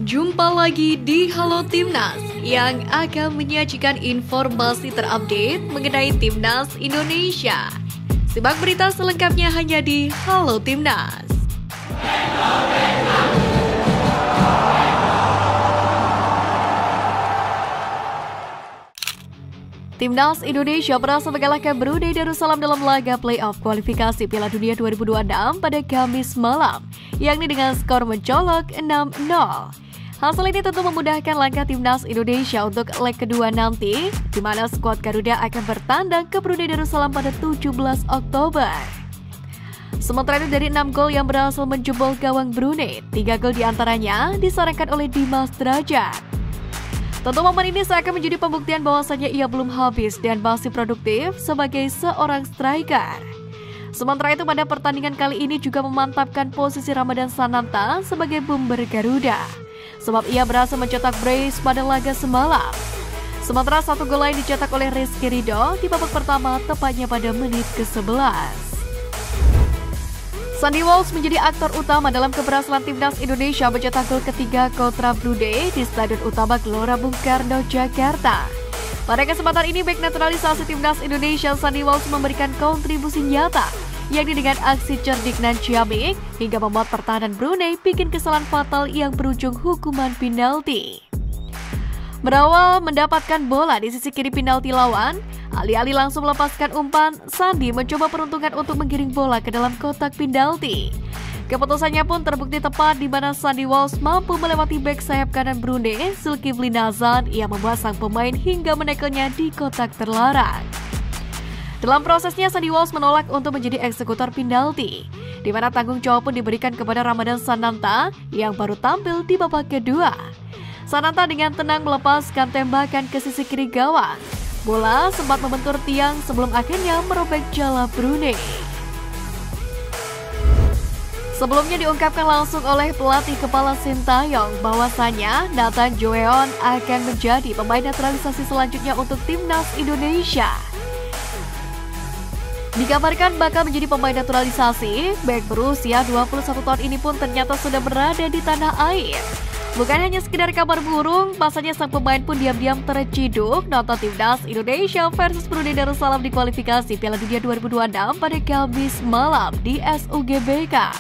Jumpa lagi di Halo Timnas yang akan menyajikan informasi terupdate mengenai Timnas Indonesia. Simak berita selengkapnya hanya di Halo Timnas. Timnas Indonesia berhasil mengalahkan Brunei Darussalam dalam laga playoff kualifikasi Piala Dunia 2026 pada Kamis malam, yakni dengan skor mencolok 6-0. Hasil ini tentu memudahkan langkah Timnas Indonesia untuk leg kedua nanti, di mana skuad Garuda akan bertandang ke Brunei Darussalam pada 17 Oktober. Sementara itu dari 6 gol yang berhasil menjebol gawang Brunei, 3 gol diantaranya disarankan oleh Dimas Derajat. Tentu momen ini seakan menjadi pembuktian bahwasannya ia belum habis dan masih produktif sebagai seorang striker. Sementara itu pada pertandingan kali ini juga memantapkan posisi Ramadan Sananta sebagai bumber Garuda, sebab ia berhasil mencetak brace pada laga semalam. Sementara 1 gol lain dicetak oleh Rizky Ridho di babak pertama tepatnya pada menit ke-11. Sandy Walsh menjadi aktor utama dalam keberhasilan Timnas Indonesia mencetak gol ketiga kontra Brunei di Stadion Utama Gelora Bung Karno, Jakarta. Pada kesempatan ini, bek naturalisasi Timnas Indonesia Sandy Walsh memberikan kontribusi nyata, yakni dengan aksi cerdik nan ciamik hingga membuat pertahanan Brunei bikin kesalahan fatal yang berujung hukuman penalti. Berawal mendapatkan bola di sisi kiri penalti lawan, alih-alih langsung melepaskan umpan, Sandy mencoba peruntungan untuk menggiring bola ke dalam kotak penalti. Keputusannya pun terbukti tepat di mana Sandy Walsh mampu melewati bek sayap kanan Brunei, Zulkifli Nazan, yang membuat sang pemain hingga menekelnya di kotak terlarang. Dalam prosesnya, Sandy Walsh menolak untuk menjadi eksekutor penalti, di mana tanggung jawab pun diberikan kepada Ramadan Sananta yang baru tampil di babak kedua. Sananta dengan tenang melepaskan tembakan ke sisi kiri gawang. Bola sempat membentur tiang sebelum akhirnya merobek jala Brunei. Sebelumnya diungkapkan langsung oleh pelatih kepala Sintayong bahwasanya Nathan Joeon akan menjadi pemain naturalisasi selanjutnya untuk Timnas Indonesia. Dikabarkan bakal menjadi pemain naturalisasi, bek berusia 21 tahun ini pun ternyata sudah berada di tanah air. Bukan hanya sekedar kabar burung, pasalnya sang pemain pun diam-diam terciduk nonton Timnas Indonesia versus Brunei Darussalam di kualifikasi Piala Dunia 2026 pada Kamis malam di SUGBK.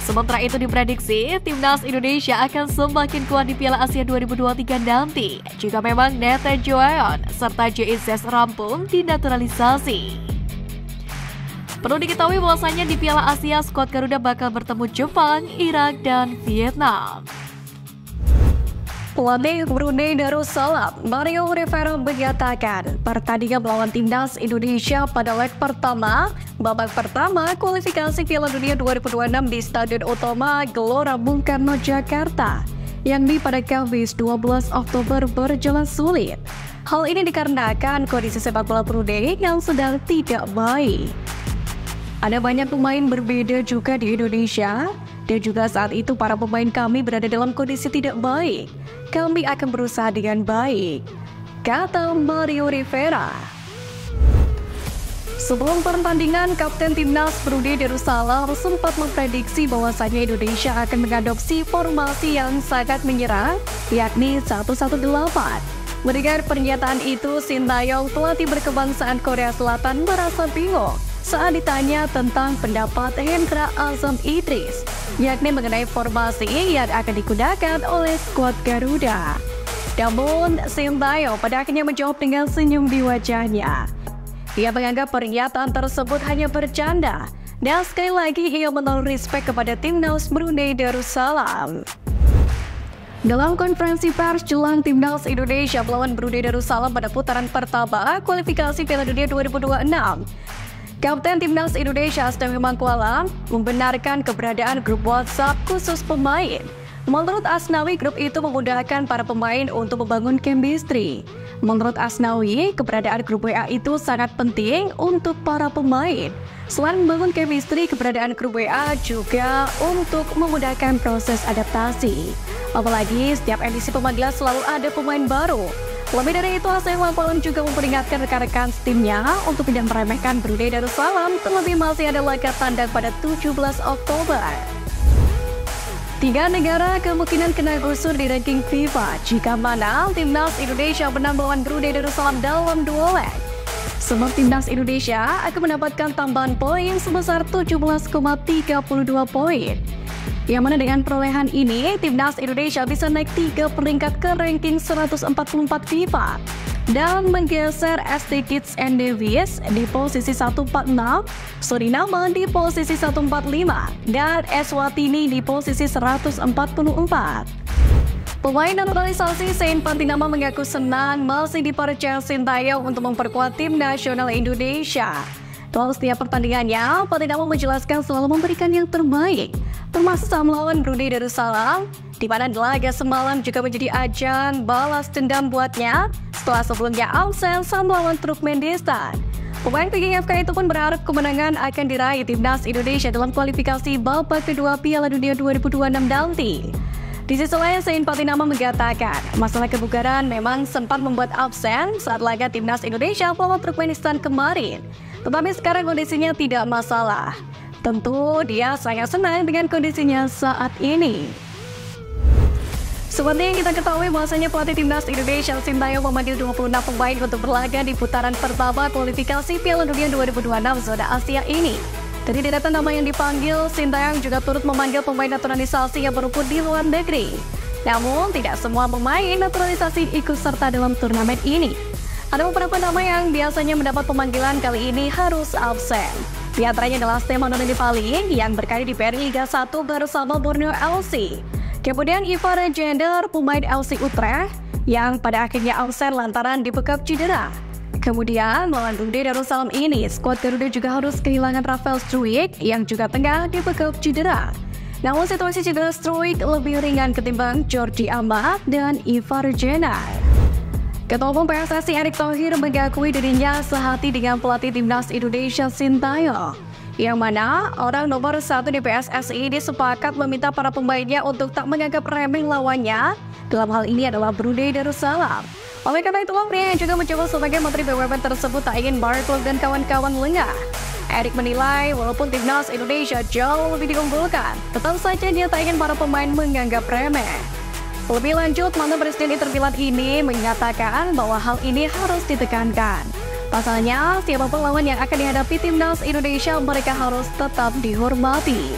Sementara itu diprediksi, Timnas Indonesia akan semakin kuat di Piala Asia 2023 nanti, jika memang Nathan Joeon serta JIZ rampung dinaturalisasi. Perlu diketahui bahwasanya di Piala Asia, skuad Garuda bakal bertemu Jepang, Irak, dan Vietnam. Pelatih Brunei Darussalam, Mario Rivera menyatakan pertandingan melawan Timnas Indonesia pada leg pertama, babak pertama kualifikasi Piala Dunia 2026 di Stadion Utama Gelora Bung Karno, Jakarta, yang pada Kamis 12 Oktober berjalan sulit. Hal ini dikarenakan kondisi sepak bola Brunei yang sedang tidak baik. Ada banyak pemain berbeda juga di Indonesia, dan juga saat itu para pemain kami berada dalam kondisi tidak baik. Kami akan berusaha dengan baik, kata Mario Rivera. Sebelum pertandingan, Kapten Timnas Brunei Darussalam sempat memprediksi bahwasanya Indonesia akan mengadopsi formasi yang sangat menyerang, yakni 1-1-8. Mendengar pernyataan itu, Sintayong, pelatih berkebangsaan Korea Selatan, merasa bingung saat ditanya tentang pendapat Hendra Azam Idris, yakni mengenai formasi yang akan digunakan oleh skuad Garuda. Namun, Sintayong pada akhirnya menjawab dengan senyum di wajahnya. Ia menganggap pernyataan tersebut hanya bercanda, dan sekali lagi ia menaruh respek kepada Timnas Brunei Darussalam. Dalam konferensi pers jelang Timnas Indonesia melawan Brunei Darussalam pada putaran pertama kualifikasi Piala Dunia 2026, Kapten Timnas Indonesia Asnawi Mangkualam membenarkan keberadaan grup WhatsApp khusus pemain. Menurut Asnawi, grup itu memudahkan para pemain untuk membangun chemistry. Menurut Asnawi, keberadaan grup WA itu sangat penting untuk para pemain. Selain membangun chemistry, keberadaan grup WA juga untuk memudahkan proses adaptasi. Apalagi setiap edisi pemanggilan selalu ada pemain baru. Lebih dari itu, Asnawi Mangkualam juga memperingatkan rekan-rekan timnya untuk tidak meremehkan Brunei Darussalam, terlebih masih ada laga tandang pada 17 Oktober. 3 negara kemungkinan kena gusur di ranking FIFA jika mana Timnas Indonesia menang melawan Brunei Darussalam dalam 2 leg. Sebab Timnas Indonesia akan mendapatkan tambahan poin sebesar 17,32 poin. Yang mana dengan perolehan ini, Timnas Indonesia bisa naik 3 peringkat ke ranking 144 FIFA dan menggeser ST Kitts and Nevis di posisi 146, Suriname di posisi 145, dan Eswatini di posisi 144. Pemain naturalisasi Saint Pantinama mengaku senang masih dipercaya Sintayong untuk memperkuat tim nasional Indonesia. Dalam setiap pertandingannya, Pantinama menjelaskan selalu memberikan yang terbaik, termasuk saat melawan Brunei Darussalam, di mana laga semalam juga menjadi ajang balas dendam buatnya setelah sebelumnya absen saat melawan Turkmenistan. Pemain PGFK itu pun berharap kemenangan akan diraih Timnas Indonesia dalam kualifikasi babak kedua Piala Dunia 2026 nanti. Di sisi lain, Saint Pantinama mengatakan masalah kebugaran memang sempat membuat absen saat laga Timnas Indonesia melawan Turkmenistan kemarin. Tetapi sekarang kondisinya tidak masalah. Tentu dia sangat senang dengan kondisinya saat ini. Seperti yang kita ketahui bahwasanya pelatih Timnas Indonesia Sintayong memanggil 26 pemain untuk berlaga di putaran pertama kualifikasi Piala Dunia 2026 zona Asia ini. Dari deretan nama yang dipanggil, Sintayong juga turut memanggil pemain naturalisasi yang beruput di luar negeri. Namun, tidak semua pemain naturalisasi ikut serta dalam turnamen ini. Ada beberapa nama yang biasanya mendapat pemanggilan kali ini harus absen. Di antaranya adalah Stefano Lillipali yang berkarir di PRI Liga 1 bersama Borneo FC. Kemudian Ivar Gender, pemain LC Utrecht, yang pada akhirnya absen lantaran dibekap cedera. Kemudian melawan Brunei Darussalam ini, skuad Garuda juga harus kehilangan Rafael Struijk yang juga tengah dibekap cedera. Namun situasi cedera Struijk lebih ringan ketimbang Jordi Amat dan Ivar Gender. Ketua Umum PSSI Erick Thohir mengakui dirinya sehati dengan pelatih Timnas Indonesia Sintayong, yang mana orang nomor 1 di PSSI ini sepakat meminta para pemainnya untuk tak menganggap remeh lawannya. Dalam hal ini adalah Brunei Darussalam. Oleh karena itulah pria yang juga mencoba sebagai Menteri BUMN tersebut tak ingin Barclub dan kawan-kawan lengah. Erick menilai walaupun Timnas Indonesia jauh lebih diunggulkan, tetap saja dia tak ingin para pemain menganggap remeh. Lebih lanjut, mantan Presiden Inter Milan ini menyatakan bahwa hal ini harus ditekankan. Pasalnya, siapapun lawan yang akan dihadapi Timnas Indonesia, mereka harus tetap dihormati.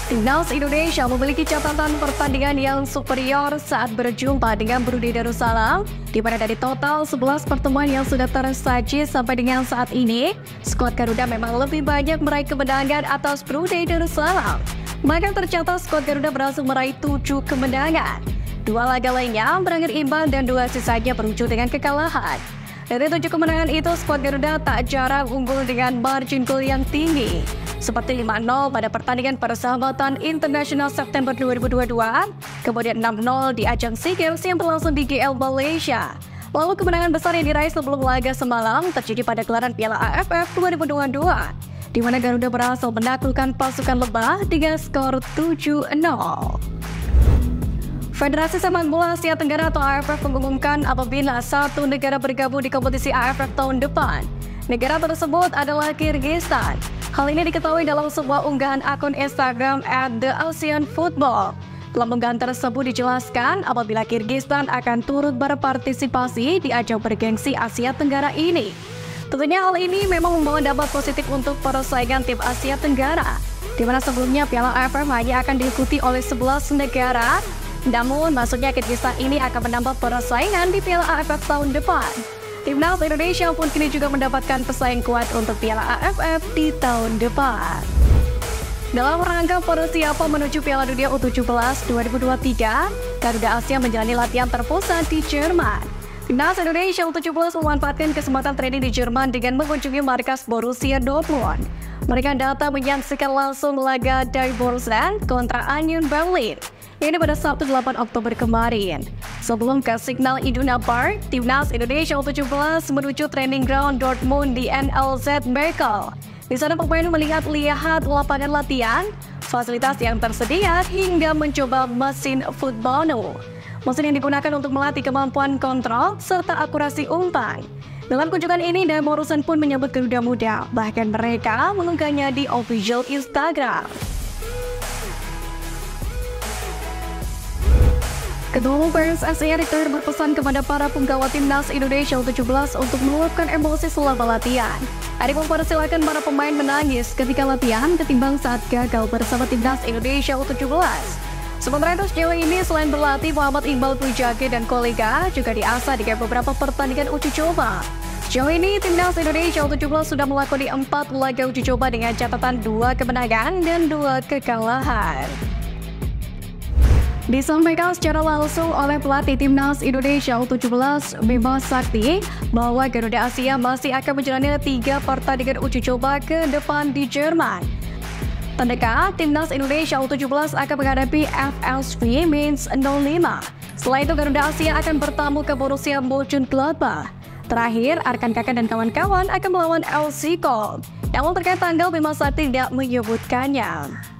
Timnas Indonesia memiliki catatan pertandingan yang superior saat berjumpa dengan Brunei Darussalam, di mana dari total 11 pertemuan yang sudah tersaji sampai dengan saat ini, skuad Garuda memang lebih banyak meraih kemenangan atas Brunei Darussalam. Maka tercatat skuad Garuda berhasil meraih 7 kemenangan. 2 laga lainnya berakhir imbang dan 2 sisanya berujung dengan kekalahan. Dari 7 kemenangan itu, skuad Garuda tak jarang unggul dengan margin gol yang tinggi, seperti 5-0 pada pertandingan persahabatan internasional September 2022, kemudian 6-0 di ajang SEA Games yang berlangsung di GL Malaysia. Lalu kemenangan besar yang diraih sebelum laga semalam terjadi pada gelaran Piala AFF 2022, di mana Garuda berhasil menaklukkan pasukan Lebah dengan skor 7-0. Federasi Sepak Bola Asia Tenggara atau AFF mengumumkan apabila satu negara bergabung di kompetisi AFF tahun depan. Negara tersebut adalah Kyrgyzstan. Hal ini diketahui dalam sebuah unggahan akun Instagram @theasianfootball. Dalam unggahan tersebut dijelaskan apabila Kyrgyzstan akan turut berpartisipasi di ajang bergengsi Asia Tenggara ini. Tentunya hal ini memang membawa dampak positif untuk persaingan tim Asia Tenggara, di mana sebelumnya Piala AFF hanya akan diikuti oleh 11 negara. Namun, maksudnya Kyrgyzstan ini akan menambah persaingan di Piala AFF tahun depan. Timnas Indonesia pun kini juga mendapatkan pesaing kuat untuk Piala AFF di tahun depan. Dalam rangka persiapan menuju Piala Dunia U17 2023, Garuda Asia menjalani latihan terpusat di Jerman. Timnas Indonesia U17 memanfaatkan kesempatan training di Jerman dengan mengunjungi markas Borussia Dortmund. Mereka datang menyaksikan langsung laga dari Borussia kontra Union Berlin. Ini pada Sabtu 8 Oktober kemarin. Sebelum ke Signal Iduna Park, Timnas Indonesia U17 menuju training ground Dortmund di NLZ Merkel. Di sana pemain melihat lapangan latihan, fasilitas yang tersedia hingga mencoba mesin foot baru. Mesin yang digunakan untuk melatih kemampuan kontrol serta akurasi umpan. Dalam kunjungan ini, Borussia pun menyambut Garuda Muda. Bahkan mereka mengunggahnya di official Instagram. Ketua Umum PSSI Erick Thohir berpesan kepada para penggawa timnas Indonesia U17 untuk meluapkan emosi selama latihan. Erick mempersilahkan para pemain menangis ketika latihan ketimbang saat gagal bersama timnas Indonesia U17. Sementara itu sejauh ini selain berlatih, Muhammad Iqbal Kwijage dan kolega juga diasah dengan beberapa pertandingan uji coba. Sejauh ini timnas Indonesia U17 sudah melakoni 4 laga uji coba dengan catatan 2 kemenangan dan 2 kekalahan. Disampaikan secara langsung oleh pelatih timnas Indonesia U17 Bima Sakti bahwa Garuda Asia masih akan menjalani 3 pertandingan uji coba ke depan di Jerman. Terdekat, timnas Indonesia U17 akan menghadapi FSV Mainz 05. Setelah itu Garuda Asia akan bertamu ke Borussia Mönchengladbach. Terakhir, Arkan Kakak dan kawan-kawan akan melawan LC Köln. Namun terkait tanggal, Bima Sakti tidak menyebutkannya.